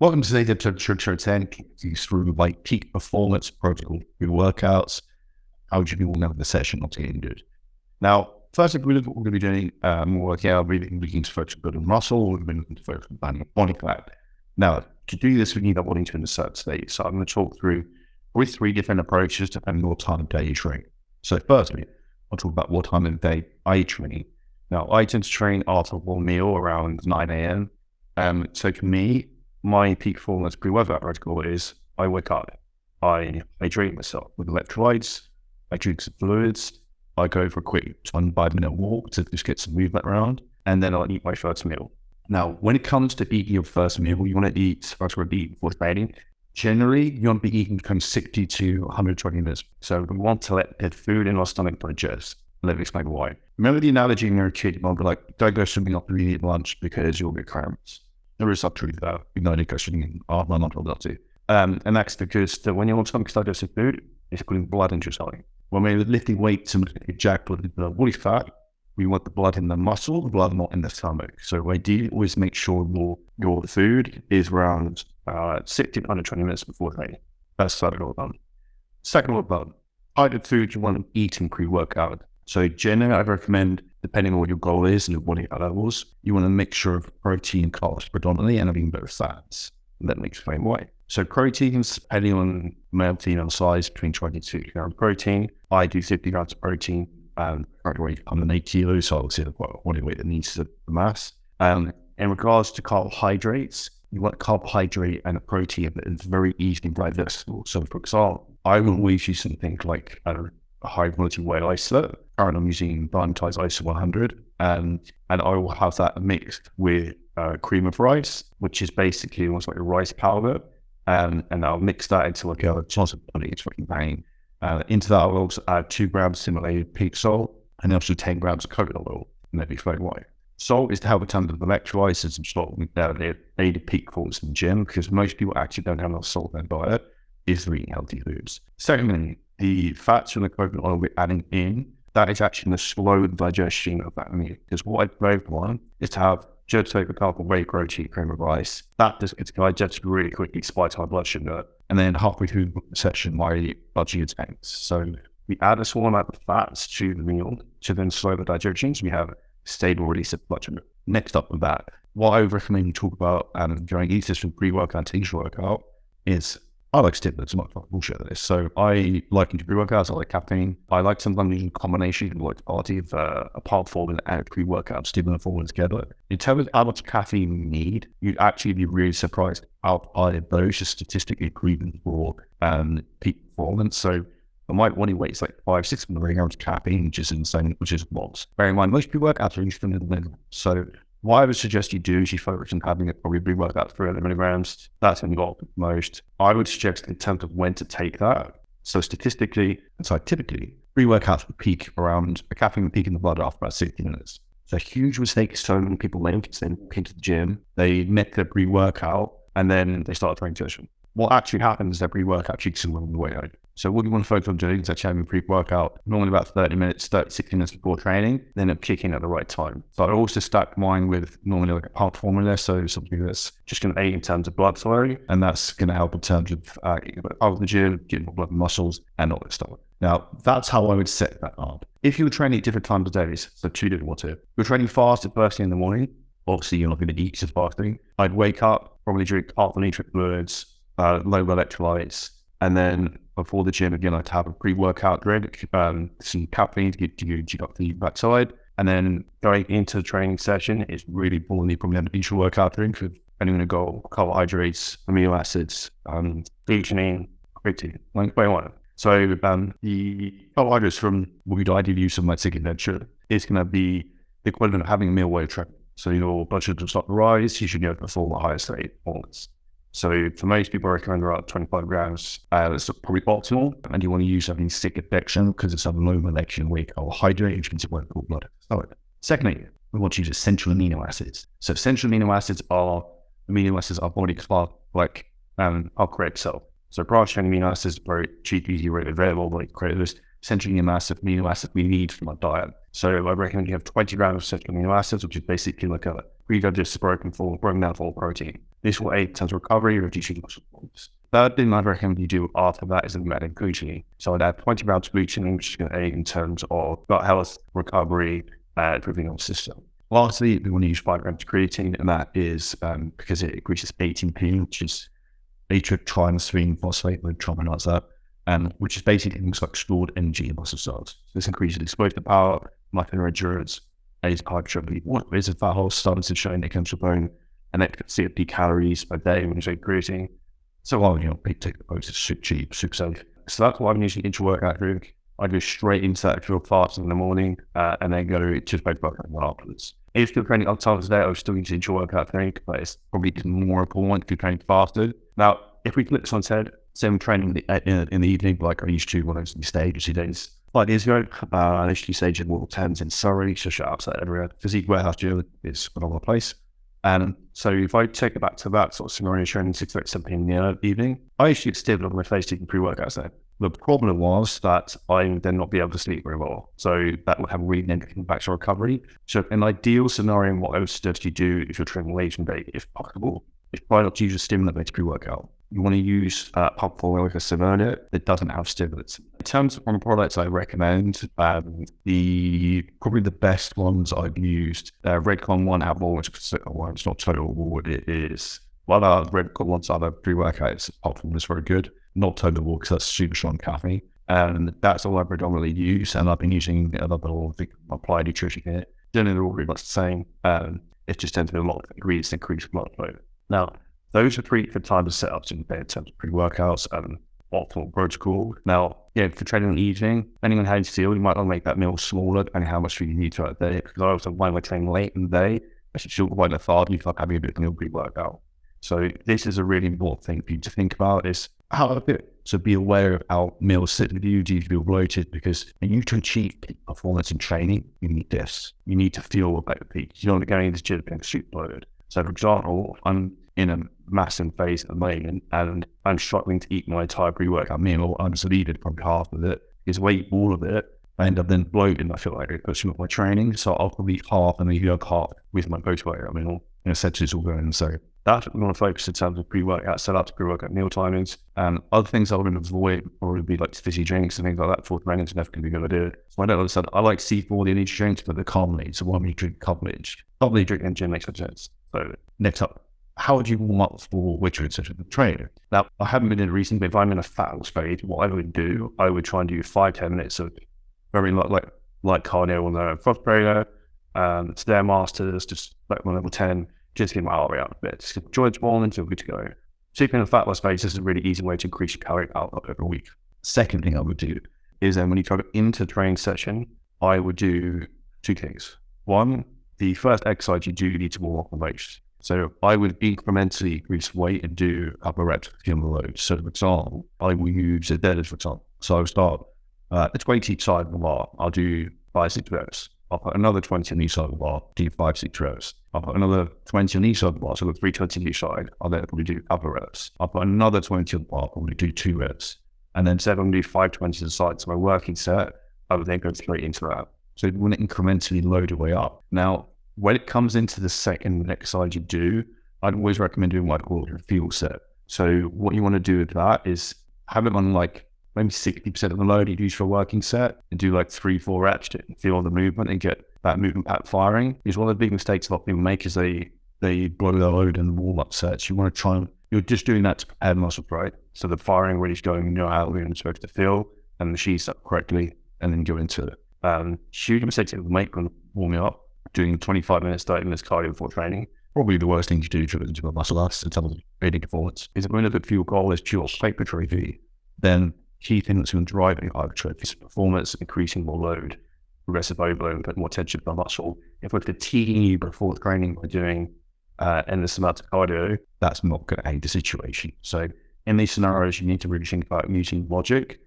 Welcome to today's episode of Show 10, through like peak performance protocol workouts. How do you know the session not getting good? Now, first, if we look at what we're going to be doing, more workout, we're looking to focus on building muscle, we're looking to focus on burning body fat. Now, to do this, we need our body to in a certain state. So I'm going to talk through with 3 different approaches depending on what time of day you train. So firstly, I'll talk about what time of day I train. Now, I tend to train after one meal around 9 a.m. So for me, my peak performance pre-workout protocol is I wake up, I hydrate myself with electrolytes, I drink some fluids, I go for a quick 25-minute walk to just get some movement around, and then I'll eat my first meal. Now, when it comes to eating your first meal, you want to eat before training. Generally, you want to be eating from 60 to 120 minutes. So we want to let the food in our stomach digest. Let me explain why. Remember the analogy when you're a kid, you'll be like, don't go swimming after you eat lunch because you'll get cramps. There is some truth to that. You know, go swimming after lunch or not to. And that's because when your stomach digests food, it's putting blood into your stomach. When we're lifting weights and eject blood into the body fat, we want the blood in the muscle, the blood not in the stomach. So ideally, always make sure your food is around 60 to 120 minutes before training. That's the rule of thumb. Second rule of thumb, type of food you want to eat in pre-workout. So generally, I recommend, depending on what your goal is and your body fat levels, you want to make sure of protein, carbs predominantly, and having both fats. And let me explain why. So proteins, depending on male female size, between 20 to 50 grams of protein. I do 50 grams of protein. Currently I'm an 8 kilos, so I'll see the body weight that needs the mass. In regards to carbohydrates, you want a carbohydrate and a protein that is very easily digestible. So for example, I will always use something like a high quality whey isolate. Currently I'm using Barnetize ISO 100, and I will have that mixed with cream of rice, which is basically almost like a rice powder. And I'll mix that into like a sauce of honey, it's fucking bang. Into that, I'll also add 2 grams simulated peak salt and also 10 grams of coconut oil. And let me explain why. Salt is to help in terms of electrolytes and some salt they aid peak performance in the gym, because most people actually don't have enough salt in their diet if they're eating healthy foods. Secondly, the fats from the coconut oil we're adding in, that is actually the slow digestion of that meal. Because what I both want is to have just take a couple of whey protein, cream of rice. That just gets digested really quickly, spikes my blood sugar. And then halfway through the session, my blood sugar tanks. So we add a small amount of fats to the meal to then slow the digestion. So we have stable release of blood sugar. Next up with that, what I would recommend you talk about during each session pre-workout and intra-workout is I like stimulants, I'm not bullshit at this. So I like into pre-workouts, I like caffeine. I like sometimes using a combination of like party of a pulp form and a pre-workout stimulant form together. In terms of how much caffeine you need, you'd actually be really surprised how high those are statistically proven for peak performance. So my body weight is like 500-600 milligrams of caffeine, which is insane, which is lots. Bear in mind, most pre-workouts are used in the middle. So what I would suggest you do is you focus on having it probably pre-workout 300 milligrams. That's when you got most. I would suggest in terms of when to take that. So statistically and scientifically, pre-workouts will peak around a caffeine peak in the blood after about 60 minutes. It's a huge mistake so many people make is they walk into the gym, they make their pre-workout, and then they start a training session. What actually happens is their pre-workout kicks in along the way out. So what you want to focus on doing is actually having a pre-workout normally about 30 minutes, 60 minutes before training, then it kicking at the right time. So I also stack mine with normally like a pump formula, so something that's just going to aid in terms of blood flow, and that's going to help in terms of getting out of the gym, getting more blood and muscles, and all this stuff. Now, that's how I would set that up. If you were training at different times of days, so 2 different ones here. You're training fast at first thing in the morning, obviously you're not going to eat just fasting. I'd wake up, probably drink half the nutrient fluids, low electrolytes, and then before the gym, again, I'd have a pre-workout drink, some caffeine to get you up the backside. And then going into the training session is really importantly probably an intra-workout drink with depending on the goal, carbohydrates, amino acids, glutamine, protein, like way on. So the carbohydrates from what we'd ideally use some like signature is going to be the equivalent of having a meal weight training. So your blood sugar will start to rise, you should be able to perform the highest rate performance. So for most people, I recommend around 25 grams. That's probably optimal. And you want to use something sick addiction because it's a low molecular weight carbohydrate, which means it won't pull blood. Secondly, we want to use essential amino acids. So essential amino acids are our body class like upgrade itself. So branch chain amino acids are very cheap, easy, readily available, like create this essential amino acid we need from our diet. So I recommend you have 20 grams of essential amino acids, which is basically like a pre-digested broken down form protein. This will aid in terms of recovery, reducing muscle forms. Third thing I'd recommend you do after that is adding gluten. So I'd add 20 grams of gluten, which is going to aid in terms of gut health, recovery, and improving your system. Lastly, we want to use 5 grams of creatine, and that is because it increases ATP, which is atrial phosphate, with trauma that, which is basically things like stored energy in muscle cells. This increases explosive power, muscular endurance, aids hypertrophy. What is a fat whole studies have shown it comes to bone and that can see 50 calories a day when you take creatine. So take the post, it's super cheap, super safe. So that's what I'm using intra-workout drink. I go straight into that if you're fasting in the morning, and then go just by afterwards. If you're training other times of the day, I would still use intra-workout drink, but it's probably more important if you're training fasted. Now, if we flip this on its head, say I'm training in the evening, like I used to when I was in the States 2 days. 5 years ago, I initially staged in Water Thames in Surrey, so shout out to that area. Physique Warehouse Gym is a phenomenal place. And so if I take it back to that sort of scenario, training 6 to 7 p.m. in the evening, I used to still on my face taking pre-workouts there. The problem was that I would then not be able to sleep very well. So that would have a really negative impact on recovery. So an ideal scenario, what I would suggest you do if you're training late in the day, if possible, is try not to use a stimulant-based pre-workout. You want to use pump oil like a Savona that doesn't have stimulants. In terms of products I recommend, probably the best ones I've used, Redcon One Apple, which is one, it's not Total War, it is one of Redcon One's other pre-workouts, apart from this very good, not Total War because that's super strong caffeine. And that's all I predominantly use, and I've been using a little applied nutrition here. Generally, they're all pretty much the same. It just tends to be a lot of ingredients that increase blood flow. Now, those are 3 different types of setups in terms of pre-workouts and optimal protocol. Now, for training in the evening, depending on how you feel, you might want to make that meal smaller and how much food you need throughout the day. Because I also find when training late in the day, I should feel quite lethargic if I'm having a bit of a meal pre-workout. So this is a really important thing for you to think about is how to do it. So be aware of how meals sit with you. Do you feel bloated? Because for you to achieve peak performance in training, you need this. You need to feel like a peak. You don't want to go into the gym being super bloated. So for example, I'm in a massive phase at the moment and I'm struggling to eat my entire pre-workout meal. I'm just eating probably half of it because I eat all of it. I end up then bloating. I feel like it puts me off my training. So I'll probably eat half and maybe half with my post-workout meal. And essentially it's all going. So that's what we want to focus in terms of pre-workout setups, pre-workout meal timings. Other things I would avoid would be like fizzy drinks and things like that before training is never going to be a good idea. So I don't understand. I like C4, the energy drinks, but they're carbonate. So why would you drink carbonate? Probably drinking in gym makes no sense. So next up, how would you warm up for winter and such a training? Now, I haven't been in it recently, but if I'm in a fat loss phase, what I would do, I would try and do 5-10 minutes of very light cardio on the front trainer, Stairmasters, just like on level 10, just get my heart rate up a bit. Just get joints warm until good to go. So if you're in a fat loss phase, this is a really easy way to increase your calorie output over a week. Second thing I would do is when you go into the training session, I would do 2 things. One, the first exercise you do need to warm up the waist. So I would incrementally increase weight and do upper reps on the load. So for example, I will use a deadlift for example. So I'll start, it's weight each side of the bar. I'll do 5-6 reps. I'll put another 20 on each side of the bar, do 5-6 reps. I'll put another 20 on each side of the bar, so I've got 320 on each side. I'll then probably do upper reps. I'll put another 20 on the bar, probably do 2 reps. And then say I'm going to do 520 to the side, so my working set, I would then go straight into that. So you want to incrementally load your way up. Now, when it comes into the second exercise you do, I'd always recommend doing what I call a fuel set. So what you want to do with that is have it on like maybe 60% of the load you use for a working set and do like 3-4 reps to feel the movement and get that movement pattern firing. Because one of the big mistakes a lot of people make is they blow their load in the warm-up sets. You want to try and, you're just doing that to add muscle, right? So the firing really is going, how you're supposed to feel and the sheaths up correctly and then go into it. Huge mistakes people make when warming up. Doing 25 minutes, 30 minutes cardio before training, probably the worst thing to do to a muscle loss in terms of training performance. Is when if your goal is pure hypertrophy, then key thing that's going to drive your hypertrophy is performance, increasing more load, progressive overload, put more tension on the muscle. If we're fatiguing you before training by doing endless amounts of cardio, that's not going to aid the situation. So in these scenarios, you need to really think about using logic.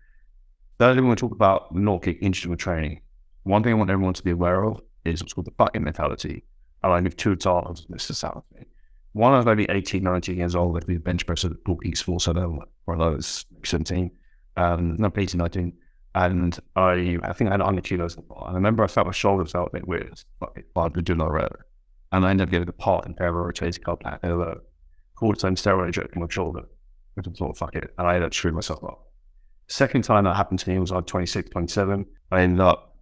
Thirdly, we're going to talk about not getting injured with training. One thing I want everyone to be aware of is what's called the bucket mentality. And I give 2 examples of this to start with. One, I was maybe 18, 19 years old, I'd be a bench presser at toolkit sports, I don't know, or I was 17, not 18, 19. And I think I had 100 kilos. And I remember I felt my shoulders out a bit weird, like hard to do that. and I ended up getting a part and pair of rotating cup and a cortisone steroid injection in my shoulder, which I thought, fuck it, and I ended up screwing myself up. Second time that happened to me was like 26, 27. I ended up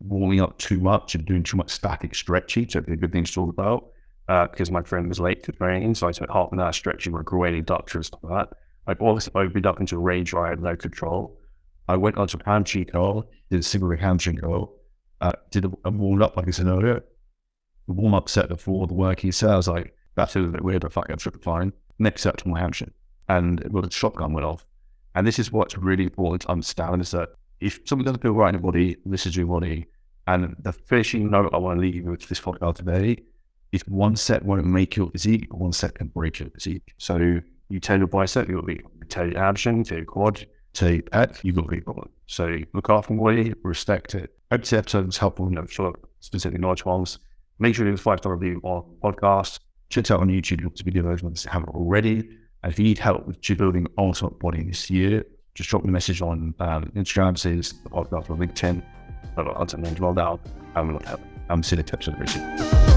warming up too much and doing too much static stretching, so it'd be a good thing to talk about, because my friend was late to training, so I spent half an hour stretching my groin adductor and stuff like that. I also opened up into a range where I had no control. I went onto a hamstring curl, did a single leg hamstring curl, did a warm up like I said earlier. The warm up set before the working set, I was like, that's a little bit weird, but fuck it, I'm sure fine. Next set to my hamstring, and the shotgun went off. And this is what's really important to understand, is that if something doesn't feel right in your body, this is your body. And the finishing note I want to leave you with this podcast today is one set won't make your physique, but one set can break your physique. So you tear your bicep, you'll be, tear your hamstring, tear your quad, tear your pec, you've got a big problem. So look after your body, respect it. Hope this episode was helpful, for specific knowledge ones. Make sure you leave a 5-star review on podcast. Check it out on YouTube, look at video versions if you haven't already. And if you need help with building ultimate body this year, just drop me a message on Instagram, says the podcast, or LinkedIn. I'll take names well down. I'm not help. I'm seeing a tips and